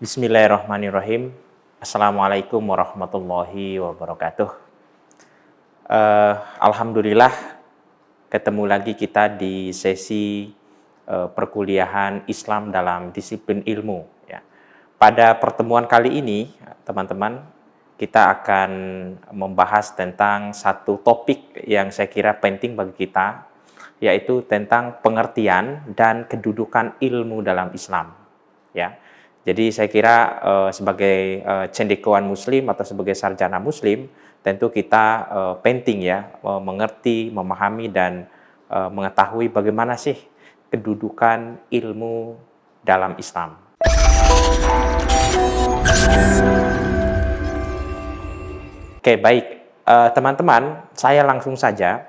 Bismillahirrahmanirrahim. Assalamualaikum warahmatullahi wabarakatuh. Alhamdulillah ketemu lagi kita di sesi perkuliahan Islam dalam disiplin ilmu. Ya. Pada pertemuan kali ini, teman-teman, kita akan membahas tentang satu topik yang saya kira penting bagi kita, yaitu tentang pengertian dan kedudukan ilmu dalam Islam. Ya. Jadi saya kira sebagai cendekiawan muslim atau sebagai sarjana muslim, tentu kita penting ya mengerti, memahami dan mengetahui bagaimana sih kedudukan ilmu dalam Islam. Oke, baik. Teman-teman, saya langsung saja.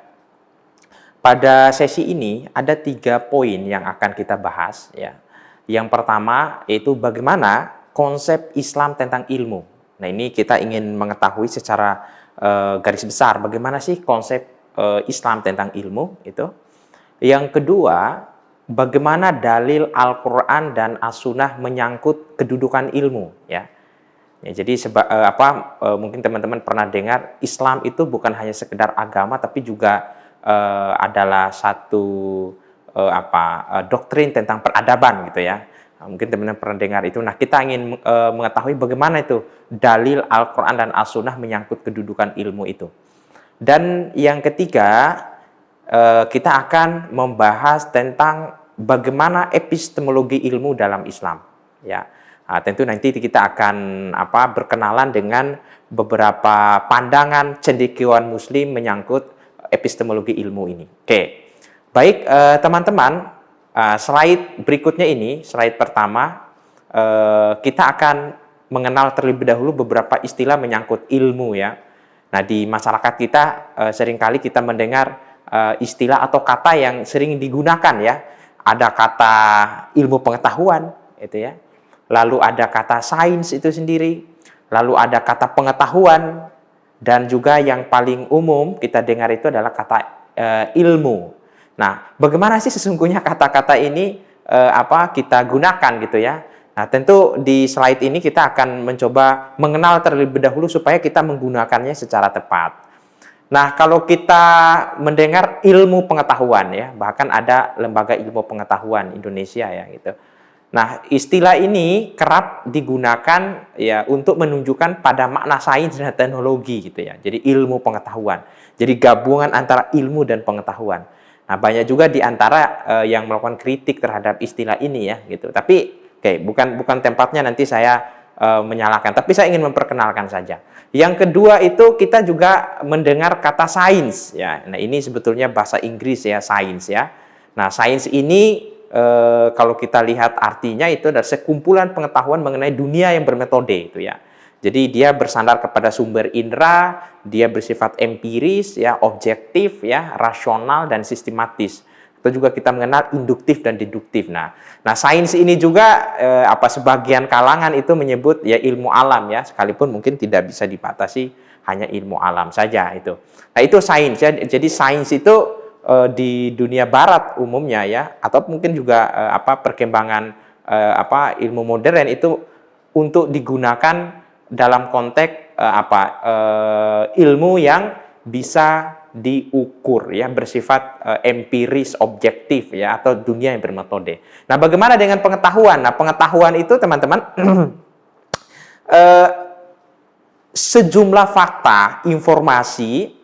Pada sesi ini ada 3 poin yang akan kita bahas ya. Yang pertama yaitu bagaimana konsep Islam tentang ilmu. Nah, ini kita ingin mengetahui secara garis besar bagaimana sih konsep Islam tentang ilmu itu. Yang kedua, bagaimana dalil Al-Qur'an dan As-Sunnah menyangkut kedudukan ilmu ya. Ya, jadi mungkin teman-teman pernah dengar Islam itu bukan hanya sekedar agama tapi juga adalah satu doktrin tentang peradaban gitu ya. Mungkin teman-teman pernah dengar itu. Nah, kita ingin mengetahui bagaimana itu dalil Al-Qur'an dan As-Sunnah menyangkut kedudukan ilmu itu. Dan yang ketiga, kita akan membahas tentang bagaimana epistemologi ilmu dalam Islam ya. Nah, tentu nanti kita akan berkenalan dengan beberapa pandangan cendekiawan muslim menyangkut epistemologi ilmu ini. Oke. Baik, teman-teman, slide berikutnya ini, slide pertama, kita akan mengenal terlebih dahulu beberapa istilah menyangkut ilmu ya. Nah, di masyarakat kita seringkali kita mendengar istilah atau kata yang sering digunakan ya. Ada kata ilmu pengetahuan, itu ya. Lalu ada kata sains itu sendiri, lalu ada kata pengetahuan, dan juga yang paling umum kita dengar itu adalah kata ilmu. Nah, bagaimana sih sesungguhnya kata-kata ini kita gunakan gitu ya. Nah, tentu di slide ini kita akan mencoba mengenal terlebih dahulu supaya kita menggunakannya secara tepat. Nah, kalau kita mendengar ilmu pengetahuan ya, bahkan ada lembaga ilmu pengetahuan Indonesia ya gitu. Nah, istilah ini kerap digunakan ya untuk menunjukkan pada makna sains dan teknologi gitu ya. Jadi ilmu pengetahuan. Jadi gabungan antara ilmu dan pengetahuan. Nah, banyak juga di antara yang melakukan kritik terhadap istilah ini ya gitu. Tapi bukan tempatnya nanti saya menyalahkan, tapi saya ingin memperkenalkan saja. Yang kedua itu kita juga mendengar kata sains ya. Nah, ini sebetulnya bahasa Inggris ya, sains ya. Nah, sains ini kalau kita lihat artinya itu adalah sekumpulan pengetahuan mengenai dunia yang bermetode itu ya. Jadi dia bersandar kepada sumber indera, dia bersifat empiris ya, objektif ya, rasional dan sistematis. Atau juga kita mengenal induktif dan deduktif. Nah, sains ini juga sebagian kalangan itu menyebut ya ilmu alam ya, sekalipun mungkin tidak bisa dibatasi hanya ilmu alam saja itu. Nah, itu sains ya. Jadi sains itu di dunia barat umumnya ya, atau mungkin juga perkembangan ilmu modern itu untuk digunakan dalam konteks ilmu yang bisa diukur ya, bersifat empiris, objektif ya, atau dunia yang bermetode. Nah, bagaimana dengan pengetahuan? Nah, pengetahuan itu teman-teman sejumlah fakta, informasi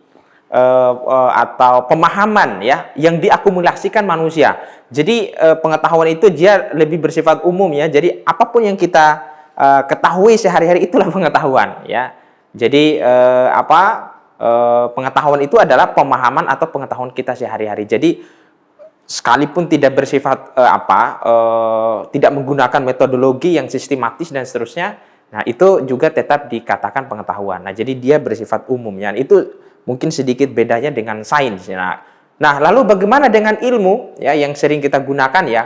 atau pemahaman ya yang diakumulasikan manusia. Jadi pengetahuan itu dia lebih bersifat umum ya. Jadi apapun yang kita ketahui sehari-hari itulah pengetahuan ya. Jadi pengetahuan itu adalah pemahaman atau pengetahuan kita sehari-hari. Jadi sekalipun tidak bersifat tidak menggunakan metodologi yang sistematis dan seterusnya, nah itu juga tetap dikatakan pengetahuan. Nah, jadi dia bersifat umum ya. Itu mungkin sedikit bedanya dengan sains. Nah, lalu bagaimana dengan ilmu ya yang sering kita gunakan ya?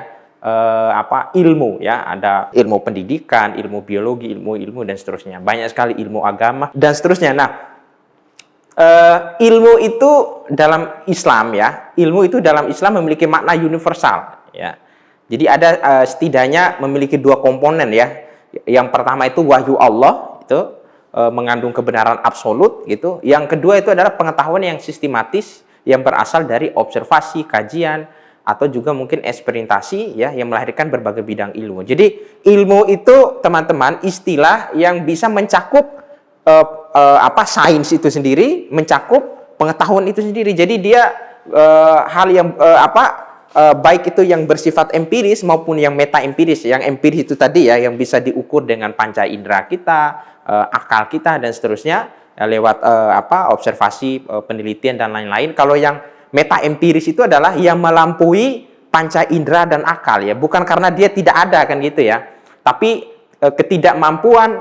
Ilmu ya, ada ilmu pendidikan, ilmu biologi, ilmu dan seterusnya. Banyak sekali ilmu agama dan seterusnya. Nah, ilmu itu dalam Islam ya, ilmu itu dalam Islam memiliki makna universal ya. Jadi ada setidaknya memiliki 2 komponen ya. Yang pertama itu wahyu Allah, itu mengandung kebenaran absolut gitu. Yang kedua itu adalah pengetahuan yang sistematis yang berasal dari observasi, kajian, atau juga mungkin eksperimentasi ya, yang melahirkan berbagai bidang ilmu. Jadi ilmu itu teman-teman istilah yang bisa mencakup sains itu sendiri, mencakup pengetahuan itu sendiri. Jadi dia hal yang baik itu yang bersifat empiris maupun yang meta empiris. Yang empiris itu tadi ya, yang bisa diukur dengan panca indera kita, akal kita dan seterusnya ya, lewat observasi, penelitian dan lain-lain. Kalau yang meta empiris itu adalah yang melampaui panca indera dan akal ya, bukan karena dia tidak ada kan gitu ya, tapi ketidakmampuan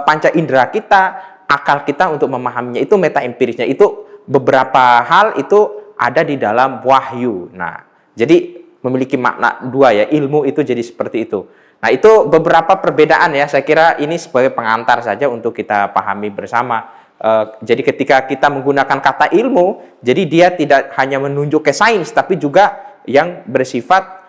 panca indera kita, akal kita untuk memahaminya, itu meta empirisnya. Itu beberapa hal itu ada di dalam wahyu. Nah, jadi memiliki makna dua ya, ilmu itu jadi seperti itu. Nah, itu beberapa perbedaan ya, saya kira ini sebagai pengantar saja untuk kita pahami bersama. Jadi ketika kita menggunakan kata ilmu, jadi dia tidak hanya menunjuk ke sains, tapi juga yang bersifat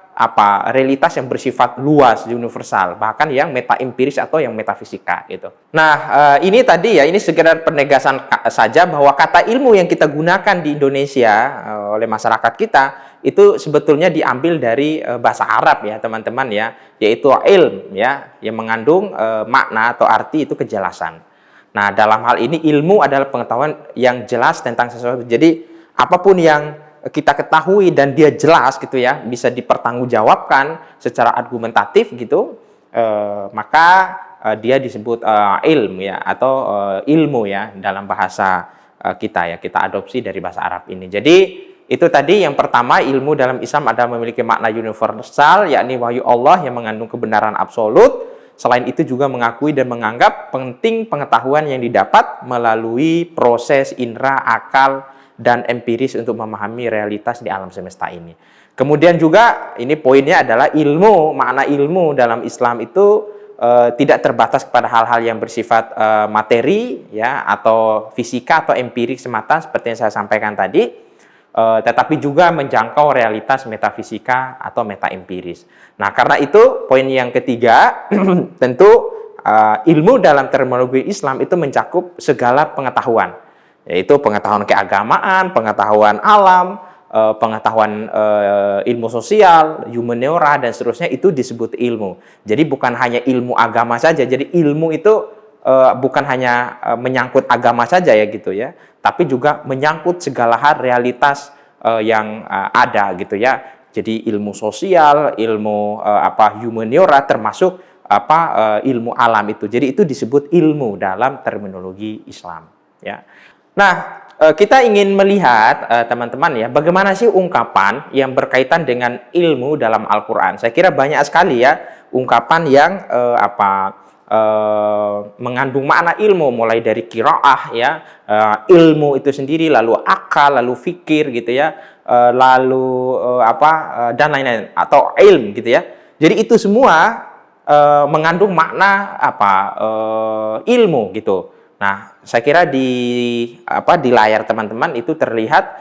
realitas yang bersifat luas, universal, bahkan yang meta empiris atau yang metafisika gitu. Nah, ini tadi ya, ini sekedar penegasan saja bahwa kata ilmu yang kita gunakan di Indonesia oleh masyarakat kita itu sebetulnya diambil dari bahasa Arab ya teman-teman ya, yaitu ilm ya, yang mengandung makna atau arti itu kejelasan. Nah, dalam hal ini ilmu adalah pengetahuan yang jelas tentang sesuatu. Jadi apapun yang kita ketahui dan dia jelas gitu ya, bisa dipertanggungjawabkan secara argumentatif gitu, maka dia disebut ilm ya, atau ilmu ya dalam bahasa kita ya, kita adopsi dari bahasa Arab ini. Jadi itu tadi yang pertama, ilmu dalam Islam adalah memiliki makna universal, yakni wahyu Allah yang mengandung kebenaran absolut. Selain itu juga mengakui dan menganggap penting pengetahuan yang didapat melalui proses indera, akal, dan empiris untuk memahami realitas di alam semesta ini. Kemudian juga ini poinnya adalah ilmu, makna ilmu dalam Islam itu tidak terbatas kepada hal-hal yang bersifat materi ya, atau fisika atau empirik semata seperti yang saya sampaikan tadi, tetapi juga menjangkau realitas metafisika atau meta empiris. Nah, karena itu poin yang ketiga tentu ilmu dalam terminologi Islam itu mencakup segala pengetahuan, yaitu pengetahuan keagamaan, pengetahuan alam, pengetahuan ilmu sosial, humaniora dan seterusnya, itu disebut ilmu. Jadi bukan hanya ilmu agama saja. Jadi ilmu itu bukan hanya menyangkut agama saja ya gitu ya, tapi juga menyangkut segala hal realitas yang ada gitu ya. Jadi ilmu sosial, ilmu humaniora, termasuk ilmu alam itu. Jadi itu disebut ilmu dalam terminologi Islam ya. Nah, kita ingin melihat teman-teman ya, bagaimana sih ungkapan yang berkaitan dengan ilmu dalam Al-Qur'an. Saya kira banyak sekali ya ungkapan yang mengandung makna ilmu, mulai dari qiraah ya, ilmu itu sendiri, lalu akal, lalu fikir gitu ya, lalu dan lain-lain, atau ilm gitu ya. Jadi itu semua mengandung makna ilmu gitu. Nah, saya kira di layar teman-teman itu terlihat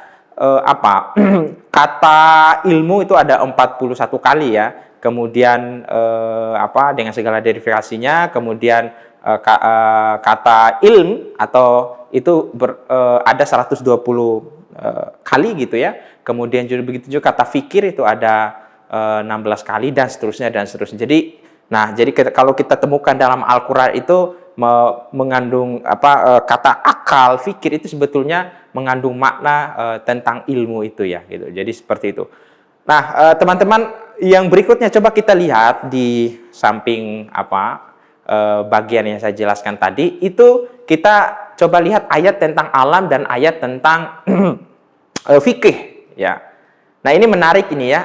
kata ilmu itu ada 41 kali ya. Kemudian dengan segala derivasinya, kemudian kata ilm atau itu ada 120 kali gitu ya. Kemudian juga begitu juga kata fikir itu ada 16 kali dan seterusnya dan seterusnya. Jadi kalau kita temukan dalam Al-Qur'an itu mengandung kata akal, fikir itu sebetulnya mengandung makna tentang ilmu itu ya gitu. Jadi seperti itu. Nah, teman-teman, yang berikutnya coba kita lihat di samping bagian yang saya jelaskan tadi, itu kita coba lihat ayat tentang alam dan ayat tentang fikih ya. Nah, ini menarik ini ya.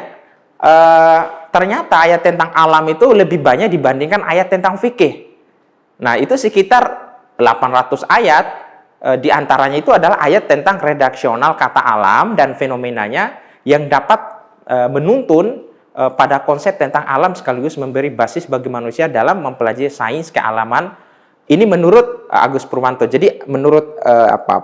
Ternyata ayat tentang alam itu lebih banyak dibandingkan ayat tentang fikih. Nah, itu sekitar 800 ayat, diantaranya itu adalah ayat tentang redaksional kata alam dan fenomenanya yang dapat menuntun pada konsep tentang alam sekaligus memberi basis bagi manusia dalam mempelajari sains kealaman. Ini menurut Agus Purwanto. Jadi menurut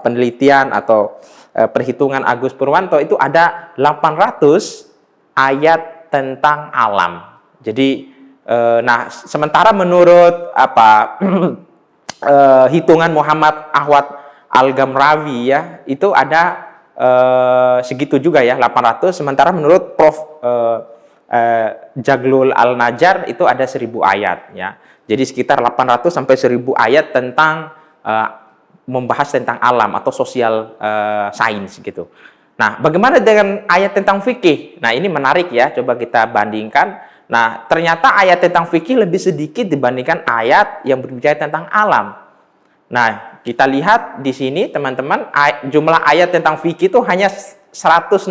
penelitian atau perhitungan Agus Purwanto itu ada 800 ayat tentang alam. Jadi Nah, sementara menurut hitungan Muhammad Ahwad Al-Gamrawi ya, itu ada segitu juga ya, 800. Sementara menurut Prof. Jaglul Al-Najjar itu ada 1000 ayat ya. Jadi sekitar 800 sampai 1000 ayat tentang membahas tentang alam atau sosial sains gitu. Nah, bagaimana dengan ayat tentang fikih? Nah, ini menarik ya, coba kita bandingkan. Nah, ternyata ayat tentang fikih lebih sedikit dibandingkan ayat yang berbicara tentang alam. Nah, kita lihat di sini teman-teman, jumlah ayat tentang fikih itu hanya 160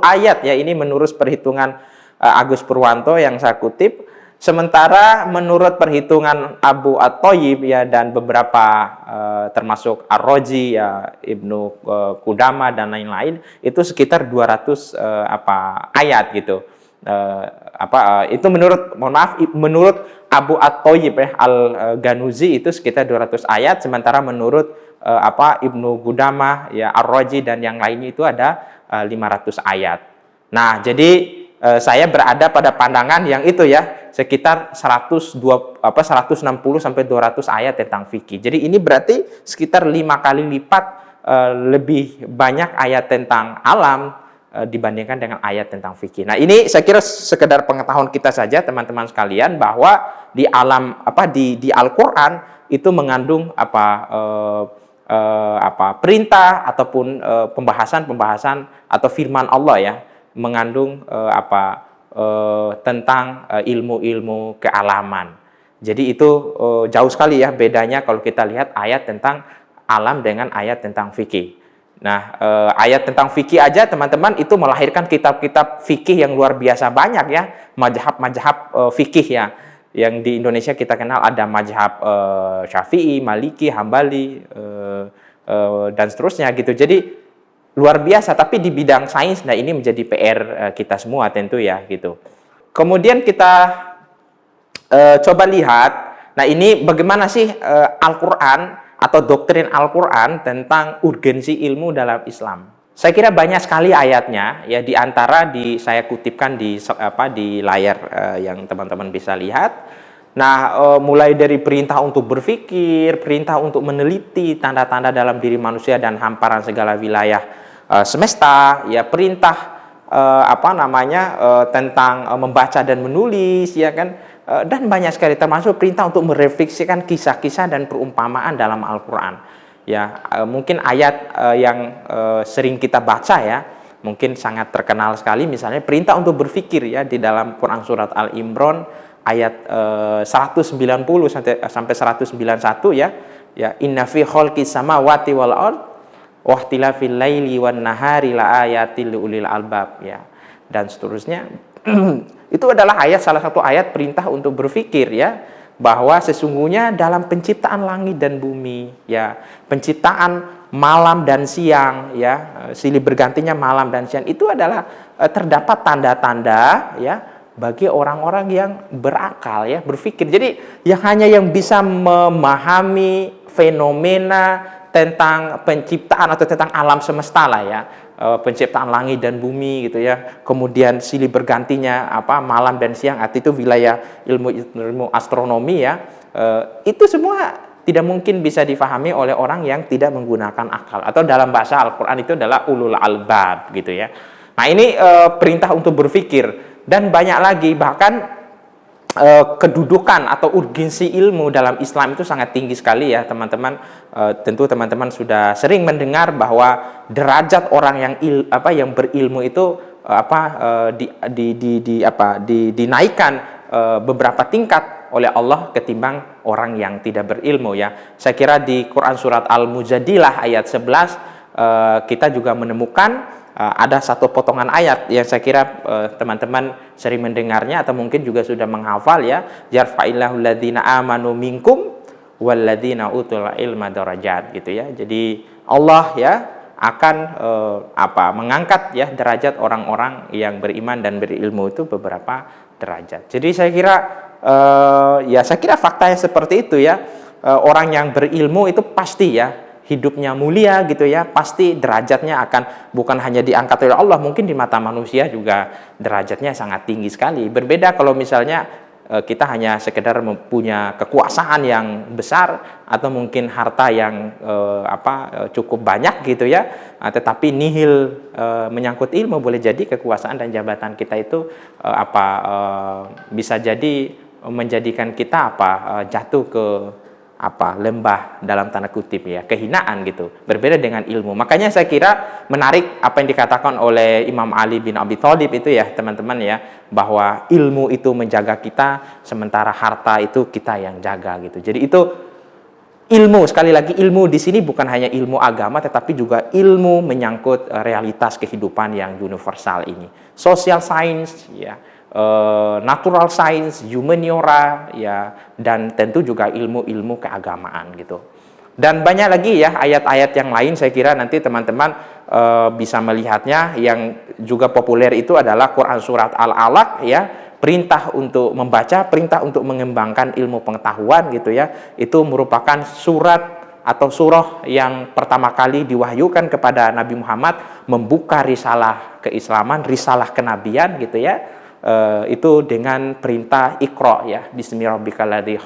ayat ya. Ini menurut perhitungan Agus Purwanto yang saya kutip. Sementara menurut perhitungan Abu At-Thayyib ya dan beberapa termasuk Ar-Razi ya, Ibnu Qudamah dan lain-lain itu sekitar 200 ayat gitu. Itu menurut Abu At-Thayyib ya, Al-Ganuzi itu sekitar 200 ayat, sementara menurut Ibnu Qudamah ya, Ar-Razi dan yang lainnya itu ada 500 ayat. Nah, jadi saya berada pada pandangan yang itu ya, sekitar 160 sampai 200 ayat tentang fikih. Jadi ini berarti sekitar 5 kali lipat lebih banyak ayat tentang alam dibandingkan dengan ayat tentang fikih. Nah, ini saya kira sekedar pengetahuan kita saja teman-teman sekalian, bahwa di Al-Qur'an itu mengandung perintah ataupun pembahasan atau firman Allah ya, mengandung tentang ilmu-ilmu kealaman. Jadi itu jauh sekali ya bedanya kalau kita lihat ayat tentang alam dengan ayat tentang fikih. Nah, ayat tentang fikih aja teman-teman itu melahirkan kitab-kitab fikih yang luar biasa banyak ya, mazhab-mazhab fikih ya. Yang di Indonesia kita kenal ada mazhab Syafi'i, Maliki, Hambali dan seterusnya gitu. Jadi luar biasa, tapi di bidang sains, nah ini menjadi PR kita semua tentu ya gitu. Kemudian kita coba lihat, nah ini bagaimana sih Al-Quran atau doktrin Al-Quran tentang urgensi ilmu dalam Islam. Saya kira banyak sekali ayatnya ya, di antara saya kutipkan di layar yang teman-teman bisa lihat. Nah, mulai dari perintah untuk berpikir, perintah untuk meneliti tanda-tanda dalam diri manusia dan hamparan segala wilayah semesta, ya perintah tentang membaca dan menulis, ya kan, dan banyak sekali, termasuk perintah untuk merefleksikan kisah-kisah dan perumpamaan dalam Al-Quran. Ya, mungkin ayat yang sering kita baca ya, mungkin sangat terkenal sekali, misalnya perintah untuk berpikir ya di dalam Quran surat Al-Imran ayat 190 sampai 191 ya. Ya, inna fi khalqis samawati wal ard wa ikhtilafil laili wan nahari la ayatil liulil albab ya, dan seterusnya. Itu adalah salah satu ayat perintah untuk berpikir ya, bahwa sesungguhnya dalam penciptaan langit dan bumi ya, penciptaan malam dan siang ya, silih bergantinya malam dan siang, itu adalah terdapat tanda-tanda ya bagi orang-orang yang berakal ya, berpikir. Jadi yang bisa memahami fenomena tentang penciptaan atau tentang alam semesta lah ya, penciptaan langit dan bumi gitu ya, kemudian silih bergantinya malam dan siang, itu wilayah ilmu astronomi ya, itu semua tidak mungkin bisa difahami oleh orang yang tidak menggunakan akal, atau dalam bahasa Al-Quran itu adalah ulul albab gitu ya. Nah, ini perintah untuk berpikir, dan banyak lagi, bahkan kedudukan atau urgensi ilmu dalam Islam itu sangat tinggi sekali ya teman-teman. Tentu teman-teman sudah sering mendengar bahwa derajat orang yang berilmu itu dinaikkan beberapa tingkat oleh Allah ketimbang orang yang tidak berilmu ya. Saya kira di Quran surat Al-Mujadilah ayat 11 kita juga menemukan ada satu potongan ayat yang saya kira teman-teman sering mendengarnya atau mungkin juga sudah menghafal ya, yarfa'illahu alladzina amanu minkum walladzina utul ilma darajat gitu ya. Jadi Allah ya akan mengangkat ya derajat orang-orang yang beriman dan berilmu itu beberapa derajat. Jadi saya kira faktanya seperti itu ya. Orang yang berilmu itu pasti ya hidupnya mulia gitu ya, pasti derajatnya akan bukan hanya diangkat oleh Allah, mungkin di mata manusia juga derajatnya sangat tinggi sekali. Berbeda kalau misalnya kita hanya sekedar mempunyai kekuasaan yang besar atau mungkin harta yang cukup banyak gitu ya, tetapi nihil menyangkut ilmu, boleh jadi kekuasaan dan jabatan kita itu bisa jadi menjadikan kita jatuh ke lembah dalam tanda kutip ya, kehinaan gitu. Berbeda dengan ilmu. Makanya saya kira menarik apa yang dikatakan oleh Imam Ali bin Abi Thalib itu ya, teman-teman ya, bahwa ilmu itu menjaga kita, sementara harta itu kita yang jaga gitu. Jadi itu ilmu, sekali lagi ilmu di sini bukan hanya ilmu agama, tetapi juga ilmu menyangkut realitas kehidupan yang universal ini. Social science ya, natural science, humaniora ya, dan tentu juga ilmu-ilmu keagamaan gitu. Dan banyak lagi ya ayat-ayat yang lain, saya kira nanti teman-teman bisa melihatnya. Yang juga populer itu adalah Quran surat Al-Alaq ya, perintah untuk membaca, perintah untuk mengembangkan ilmu pengetahuan gitu ya. Itu merupakan surat atau surah yang pertama kali diwahyukan kepada Nabi Muhammad, membuka risalah keislaman, risalah kenabian gitu ya. Itu dengan perintah Iqra ya, bismillahirrahmanirrahim,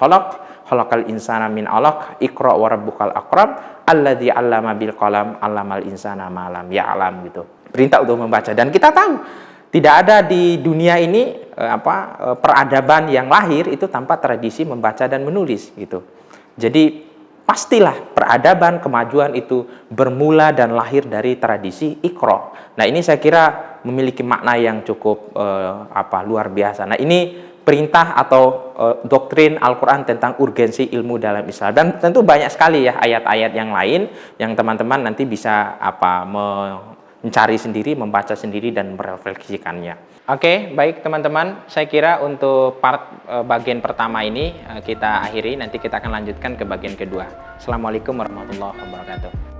khalaqal insana min 'alaq, Iqra wa rabbukal akram, alladzi 'allama bil qalam, 'allamal insana ma lam ya'lam gitu. Perintah untuk membaca, dan kita tahu tidak ada di dunia ini peradaban yang lahir itu tanpa tradisi membaca dan menulis gitu. Jadi pastilah peradaban, kemajuan itu bermula dan lahir dari tradisi Iqra. Nah, ini saya kira memiliki makna yang cukup luar biasa. Nah, ini perintah atau doktrin Al-Quran tentang urgensi ilmu dalam Islam. Dan tentu banyak sekali ya ayat-ayat yang lain yang teman-teman nanti bisa mencari sendiri, membaca sendiri, dan merefleksikannya. Oke, baik teman-teman, saya kira untuk bagian pertama ini kita akhiri, nanti kita akan lanjutkan ke bagian kedua. Assalamualaikum warahmatullahi wabarakatuh.